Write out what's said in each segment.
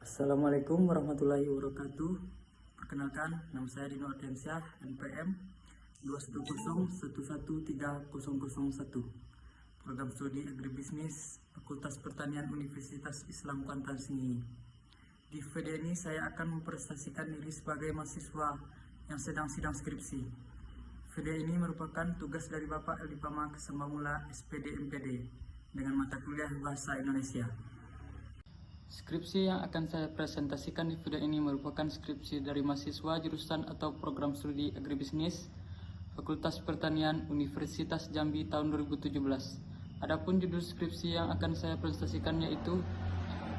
Assalamualaikum warahmatullahi wabarakatuh. Perkenalkan, nama saya Dino Ardiansyah, NPM 210111301. Program Studi Agribisnis Fakultas Pertanian Universitas Islam Kuantan Singi. Di video ini saya akan mempresentasikan diri sebagai mahasiswa yang sedang sidang skripsi. Video ini merupakan tugas dari Bapak Elipama Kesambamula SPD MPD dengan mata kuliah Bahasa Indonesia. Skripsi yang akan saya presentasikan di video ini merupakan skripsi dari mahasiswa jurusan atau program studi agribisnis Fakultas Pertanian Universitas Jambi tahun 2017. Adapun judul skripsi yang akan saya presentasikan yaitu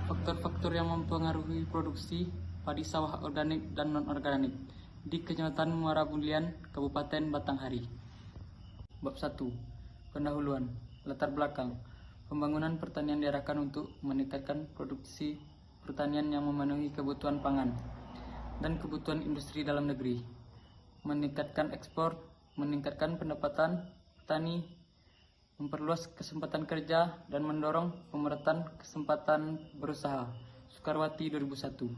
faktor-faktor yang mempengaruhi produksi padi sawah organik dan non-organik di Kecamatan Muara Bulian, Kabupaten Batanghari. Bab 1. Pendahuluan. Latar belakang. Pembangunan pertanian diarahkan untuk meningkatkan produksi pertanian yang memenuhi kebutuhan pangan dan kebutuhan industri dalam negeri, meningkatkan ekspor, meningkatkan pendapatan petani, memperluas kesempatan kerja, dan mendorong pemerataan kesempatan berusaha. Soekarwati 2001.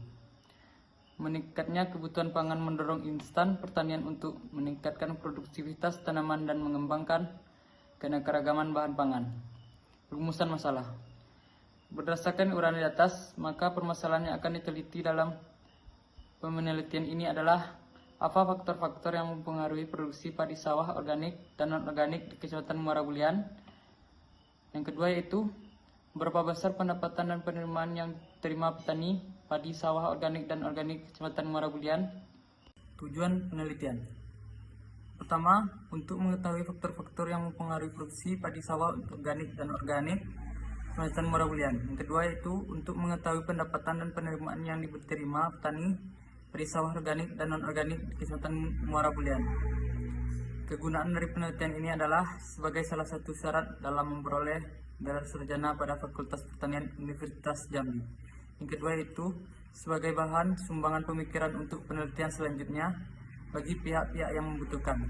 Meningkatnya kebutuhan pangan mendorong instan pertanian untuk meningkatkan produktivitas tanaman dan mengembangkan keanekaragaman bahan pangan. Rumusan masalah. Berdasarkan uraian di atas, maka permasalahan yang akan diteliti dalam penelitian ini adalah apa faktor-faktor yang mempengaruhi produksi padi sawah organik dan non-organik di Kecamatan Muara Bulian. Yang kedua yaitu berapa besar pendapatan dan penerimaan yang terima petani padi sawah organik dan organik Kecamatan Muara Bulian. Tujuan penelitian. Pertama, untuk mengetahui faktor-faktor yang mempengaruhi produksi padi sawah organik dan organik Kecamatan Muara Bulian. Yang kedua yaitu untuk mengetahui pendapatan dan penerimaan yang diterima petani padi sawah organik dan non-organik di Kecamatan Muara Bulian. Kegunaan dari penelitian ini adalah sebagai salah satu syarat dalam memperoleh gelar sarjana pada Fakultas Pertanian Universitas Jambi. Yang kedua yaitu sebagai bahan sumbangan pemikiran untuk penelitian selanjutnya bagi pihak-pihak yang membutuhkan.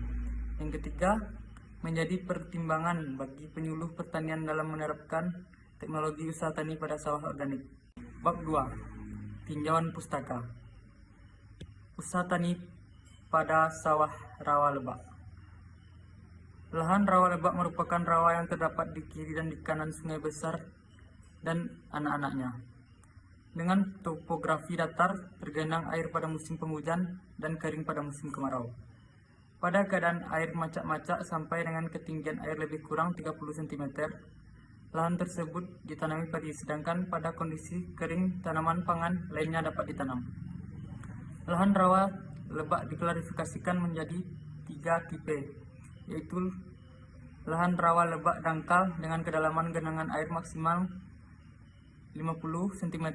Yang ketiga, menjadi pertimbangan bagi penyuluh pertanian dalam menerapkan teknologi usaha tani pada sawah organik. Bab 2. Tinjauan pustaka. Usaha tani pada sawah rawa lebak. Lahan rawa lebak merupakan rawa yang terdapat di kiri dan di kanan sungai besar dan anak-anaknya. Dengan topografi datar, tergenang air pada musim penghujan dan kering pada musim kemarau. Pada keadaan air macak-macak sampai dengan ketinggian air lebih kurang 30 cm, lahan tersebut ditanami padi, sedangkan pada kondisi kering tanaman pangan lainnya dapat ditanam. Lahan rawa lebak diklasifikasikan menjadi 3 tipe, yaitu lahan rawa lebak dangkal dengan kedalaman genangan air maksimal 50 cm,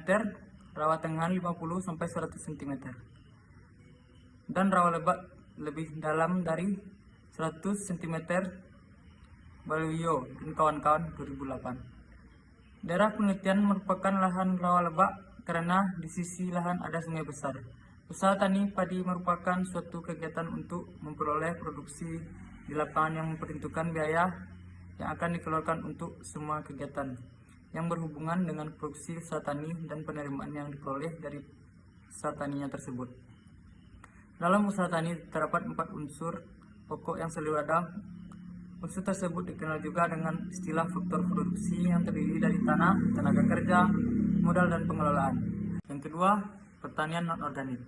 rawa tengah 50 sampai 100 cm, dan rawa lebak lebih dalam dari 100 cm. Baluyo dan kawan-kawan 2008. Daerah penelitian merupakan lahan rawa lebak karena di sisi lahan ada sungai besar. Usaha tani padi merupakan suatu kegiatan untuk memperoleh produksi di lapangan yang memperhitungkan biaya yang akan dikeluarkan untuk semua kegiatan yang berhubungan dengan produksi usaha tani dan penerimaan yang diperoleh dari usaha taninya tersebut. Dalam usaha tani terdapat 4 unsur pokok yang selalu ada. Unsur tersebut dikenal juga dengan istilah faktor produksi yang terdiri dari tanah, tenaga kerja, modal, dan pengelolaan. Yang kedua, pertanian non-organik.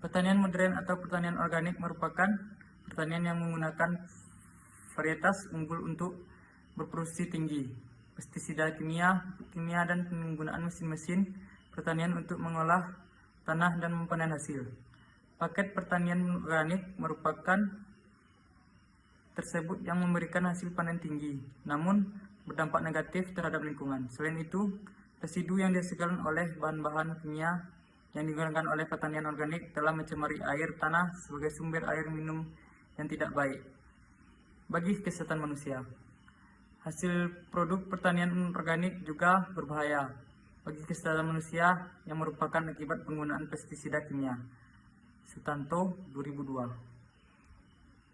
Pertanian modern atau pertanian organik merupakan pertanian yang menggunakan varietas unggul untuk berproduksi tinggi, pestisida kimia dan penggunaan mesin-mesin pertanian untuk mengolah tanah dan mempanen hasil. Paket pertanian organik merupakan tersebut yang memberikan hasil panen tinggi, namun berdampak negatif terhadap lingkungan. Selain itu, residu yang dihasilkan oleh bahan-bahan kimia yang digunakan oleh pertanian organik telah mencemari air tanah sebagai sumber air minum yang tidak baik bagi kesehatan manusia. Hasil produk pertanian organik juga berbahaya bagi kesehatan manusia yang merupakan akibat penggunaan pestisida kimia. Sutanto 2002.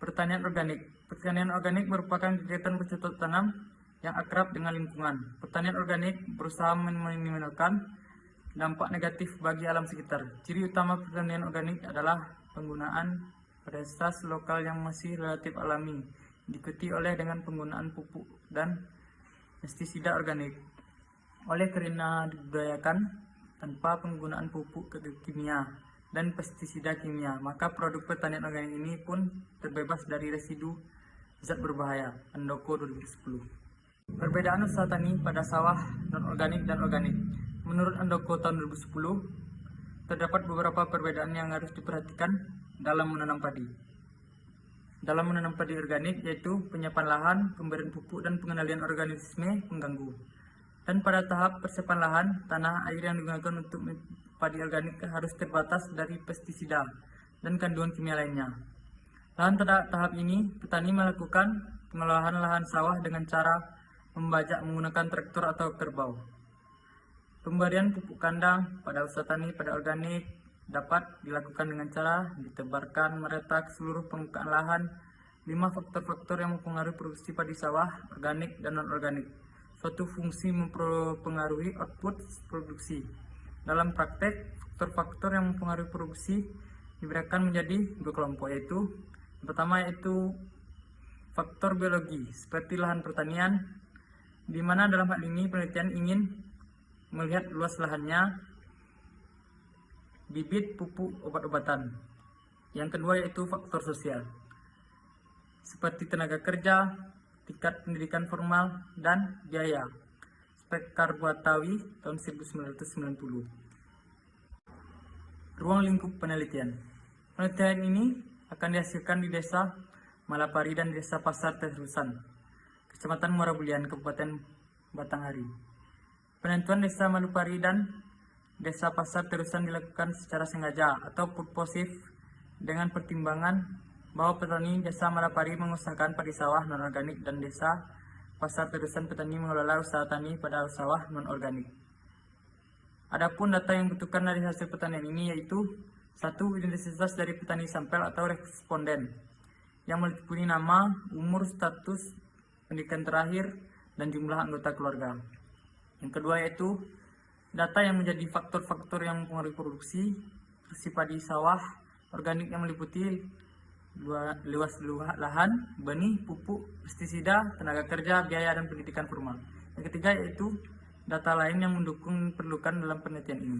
Pertanian organik. Pertanian organik merupakan kegiatan bercocok tanam yang akrab dengan lingkungan. Pertanian organik berusaha meminimalkan Dampak negatif bagi alam sekitar. Ciri utama pertanian organik adalah penggunaan varietas lokal yang masih relatif alami, diikuti oleh dengan penggunaan pupuk dan pestisida organik. Oleh karena dibudayakan tanpa penggunaan pupuk kimia dan pestisida kimia, maka produk pertanian organik ini pun terbebas dari residu zat berbahaya. Andoko 2010. Perbedaan usaha tani pada sawah non-organik dan organik. Menurut Andoko tahun 2010, terdapat beberapa perbedaan yang harus diperhatikan dalam menanam padi. Dalam menanam padi organik, yaitu penyiapan lahan, pemberian pupuk, dan pengendalian organisme pengganggu. Dan pada tahap persiapan lahan, tanah air yang digunakan untuk padi organik harus terbatas dari pestisida dan kandungan kimia lainnya. Dalam tahap ini, petani melakukan pengolahan lahan sawah dengan cara membajak menggunakan traktor atau kerbau. Pemberian pupuk kandang pada usaha tani pada organik dapat dilakukan dengan cara ditebarkan merata ke seluruh permukaan lahan. 5 faktor-faktor yang mempengaruhi produksi padi sawah organik dan non-organik. Suatu fungsi mempengaruhi output produksi. Dalam praktek, faktor-faktor yang mempengaruhi produksi diberikan menjadi 2 kelompok, yaitu yang pertama yaitu faktor biologi seperti lahan pertanian, di mana dalam hal ini penelitian ingin melihat luas lahannya, bibit, pupuk, obat-obatan. Yang kedua yaitu faktor sosial, seperti tenaga kerja, tingkat pendidikan formal, dan biaya. Spekar Buatawi tahun 1990. Ruang lingkup penelitian. Penelitian ini akan dihasilkan di Desa Malapari dan Desa Pasar Terusan, Kecamatan Muara Bulian, Kabupaten Batanghari. Penentuan Desa Malupari dan Desa Pasar Terusan dilakukan secara sengaja atau purposif dengan pertimbangan bahwa petani Desa Malapari mengusahakan padi sawah non-organik dan Desa Pasar Terusan petani mengelola usaha tani pada sawah non-organik. Adapun data yang dibutuhkan dari hasil pertanian ini yaitu 1. Identitas dari petani sampel atau responden yang meliputi nama, umur, status pendidikan terakhir, dan jumlah anggota keluarga. Yang kedua yaitu data yang menjadi faktor-faktor yang mempengaruhi produksi padi sawah organik yang meliputi luas lahan, benih, pupuk, pestisida, tenaga kerja, biaya, dan pendidikan formal. Yang ketiga yaitu data lain yang mendukung perlukan dalam penelitian ini.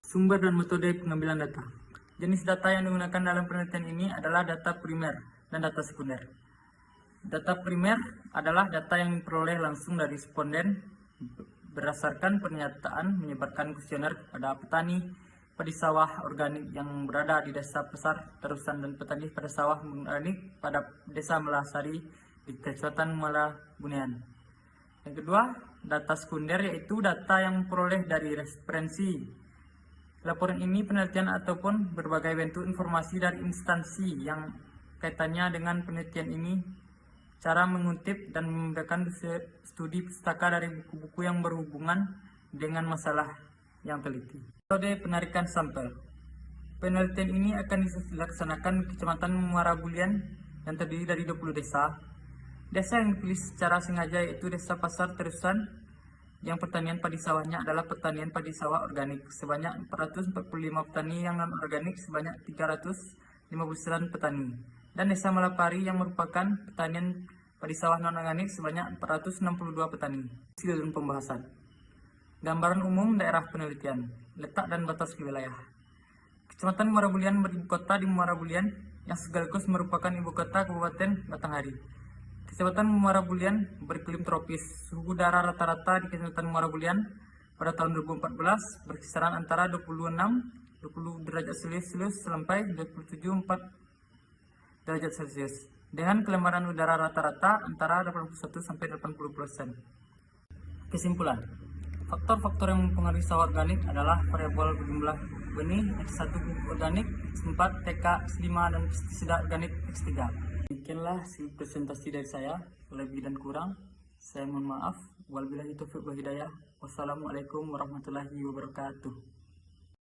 Sumber dan metode pengambilan data. Jenis data yang digunakan dalam penelitian ini adalah data primer dan data sekunder. Data primer adalah data yang diperoleh langsung dari responden berdasarkan pernyataan menyebarkan kuesioner kepada petani padi sawah organik yang berada di Desa Pasar Terusan dan petani pada sawah organik pada Desa Melasari di Kecamatan Muara Bulian. Yang kedua, data sekunder yaitu data yang diperoleh dari referensi. Laporan ini penelitian ataupun berbagai bentuk informasi dari instansi yang kaitannya dengan penelitian ini, cara mengutip dan memberikan studi pustaka dari buku-buku yang berhubungan dengan masalah yang teliti. Metode penarikan sampel. Penelitian ini akan dilaksanakan di Kecamatan Muara Bulian yang terdiri dari 20 desa. Desa yang dipilih secara sengaja yaitu Desa Pasar Terusan yang pertanian padi sawahnya adalah pertanian padi sawah organik sebanyak 445 petani, yang non-organik sebanyak 359 petani. Dan Desa Malapari yang merupakan pertanian padi sawah non-organik sebanyak 462 petani. Hasil dan pembahasan. Gambaran umum daerah penelitian, letak dan batas wilayah. Kecamatan Muara Bulian beribu kota di Muara Bulian yang sekaligus merupakan ibu kota Kabupaten Batanghari. Kecamatan Muara Bulian beriklim tropis. Suhu udara rata-rata di Kecamatan Muara Bulian pada tahun 2014 berkisaran antara 20 derajat Celcius sampai 27,4 derajat Celcius, dengan kelembaran udara rata-rata antara 81 sampai 80%. Kesimpulan, faktor-faktor yang mempengaruhi sawah organik adalah variabel jumlah benih X1, pupuk organik X4, TK X5, dan pestisida organik X3. Demikianlah presentasi dari saya, lebih dan kurang saya mohon maaf. Wabillahi taufiq wal hidayah. Wassalamualaikum warahmatullahi wabarakatuh.